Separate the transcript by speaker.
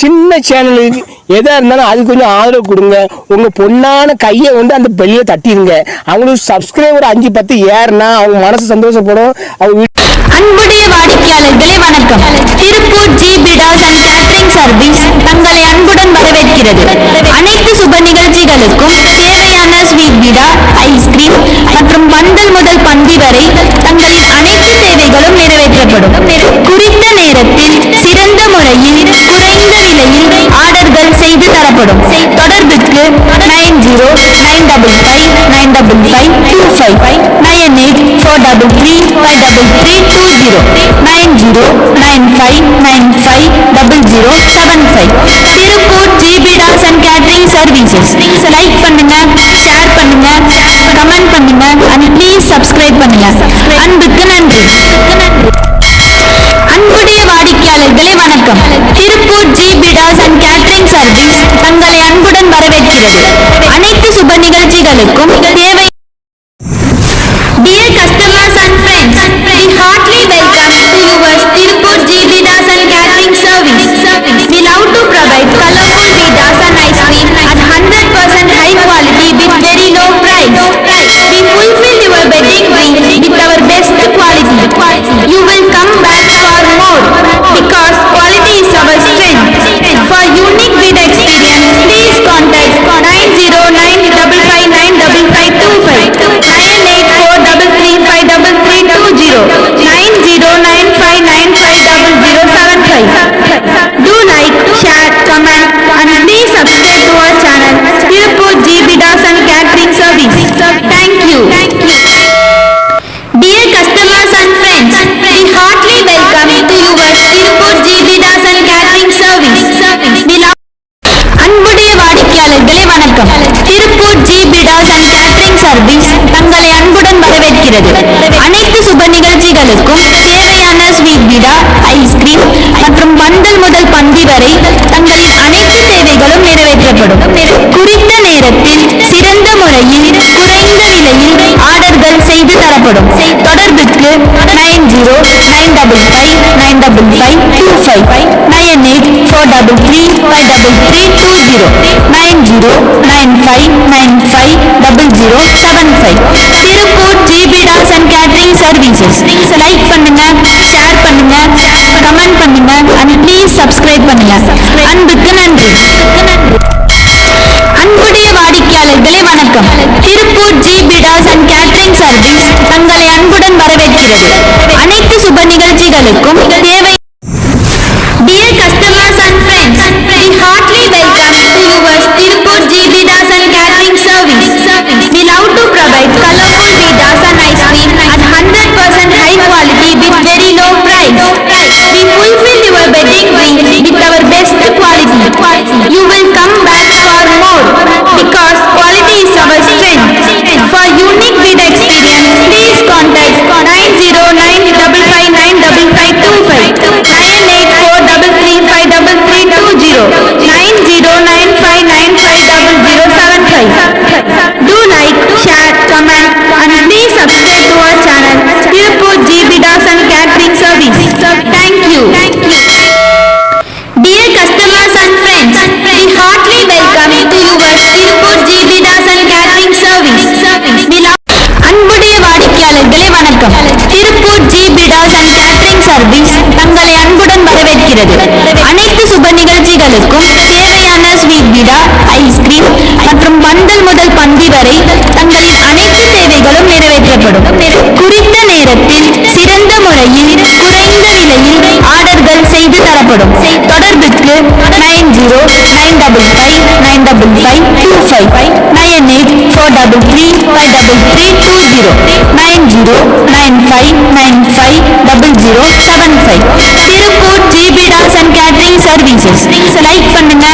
Speaker 1: சின்ன சேனலுக்கு எதாக இருந்தாலும் அது கொஞ்சம் ஆதரவு கொடுங்க. உங்கள் பொண்ணான கையை கொண்டு அந்த பெல்லியை தட்டிடுங்க. அவங்களுக்கு சப்ஸ்கிரைபர் 5-10 ஏறுனா அவங்க மனசு சந்தோஷப்படும். அவங்க
Speaker 2: அன்புடைய வாடிக்கையாளர்களே வணக்கம். திருப்பூர் ஜி பிடாஸ் அண்ட் கேட்டரிங் சர்வீஸ் தங்களை அன்புடன் வரவேற்கிறது. அனைத்து சுப நிகழ்ச்சிகளுக்கும் தேவையான ஸ்வீட் பீடா, ஐஸ்கிரீம் மற்றும் பந்தல் முதல் பந்தி வரை தங்களின் அனைத்து தேவைகளும் நிறைவேற்றப்படும். குறித்த நேரத்தில் சிறந்த முறையில் குறைந்த விலையில் ஆர்டர்கள் செய்து தரப்படும். தொடர்புக்கு 9095555525 9843353320 9095950075. திருப்பூர் ஜி பிடாஸ் அண்ட் கேட்டரிங் சர்வீசஸ். லைக் பண்ணுங்க, ஷேர் பண்ணுங்க, கமெண்ட் பண்ணுங்க and ப்ளீஸ் சப்ஸ்கிரைப் பண்ணுங்க. அன்புக்கு நன்றி. அன்புடைய வாடிக்கையாளர்களே வணக்கம். திருப்பூர் ஜி பிடாஸ் அண்ட் கேட்டரிங் சர்வீஸ் தங்களை அன்புடன் வரவேற்கிறது. அனைத்து சுப நிகழ்ச்சிகளுக்கும் தேவை. Dear customers and friends, we heartily welcome to yours Tirupur G Bidas and Catering Service. We love to provide colorful bidas and ice cream at 100% high quality with very low price. We fulfill your wedding dream with our best quality. You will come back for more because quality is our strength. For unique bid experience, please contact 90955955525 98433533320 9095950075. Do like, share, comment and please subscribe to our channel Tirupur G Bidas and Catering Service. Thank you. Dear customers and friends, we heartily welcome to yours Tirupur G Bidas and Catering Service. அன்புடைய வாடிக்கையாளர்களே வணக்கம். Tiruppur G பிடாஸ் and catering service தங்களை அன்புடன் வரவேற்கிறது. அனைத்து சுப நிகழ்ச்சிகளுக்கும் தேவையான ஸ்வீட் பீடா, ஐஸ்கிரீம் மற்றும் பந்தல் முதல் பந்தி வரை தங்களின் அனைத்து தேவைகளும் நிறைவேற்றப்படும். குறித்த நேரத்தில் சிறந்த முறையில் குறைந்த விலையில் ஆர்டர்கள் செய்து தரப்படும். தொடர்புக்கு 9095555525 9843333320 9095950075. திருப்பூர் ஜி பிடாஸ் அண்ட் கேட்டரிங் சர்வீசஸ். லைக் பண்ணுங்க, ஷேர் பண்ணுங்க, கமெண்ட் பண்ணுங்க and ப்ளீஸ் சப்ஸ்கிரைப் பண்ணுங்க. அன்புக்கு நன்றி. அன்புடைய வாடிக்கையாளர்களே வணக்கம். திருப்பூர் ஜி பிடாஸ் அண்ட் கேட்டரிங் சர்வீஸ் தங்களை அன்புடன் வரவேற்கிறது. அனைத்து சுப நிகழ்ச்சிகளுக்கும் தேவை. Dear customers and friends, we heartily welcome to yours Tirupur G Bidas and Catering Service. We love to provide colorful bidas and ice cream at 100% high quality with very low price. We fulfill your wedding dream with our best quality. You will come back for more because quality is our strength. For unique bid experience, please contact 90955955525 98433533320 9095950075. Do like, share, comment and please subscribe to our channel Tirupur G Bidas and Catering Service. Thank you. Dear customers and friends, we heartily welcome to yours Tirupur G Bidas and Catering Service. அன்புடைய வாடிக்கையாளர்களே வணக்கம். Tiruppur G பிடாஸ் and catering service தங்களை அன்புடன் வரவேற்கிறது. அனைத்து சுப நிகழ்ச்சிகளுக்கும் தேவையான ஸ்வீட் பீடா, ஐஸ்கிரீம் மற்றும் பந்தல் முதல் பந்தி வரை தங்களின் அனைத்து தேவைகளும் நிறைவேற்றப்படும். குறித்த நேரத்தில் சிறந்த முறையில் குறைந்த விலையில் ஆர்டர்கள் செய்து தரப்படும். தொடர்புக்கு 9095555525 9843333320 9095950075. திருப்பூர் ஜி பிடாஸ் அண்ட் கேட்டரிங் சர்வீசஸ். லைக் பண்ணுங்க,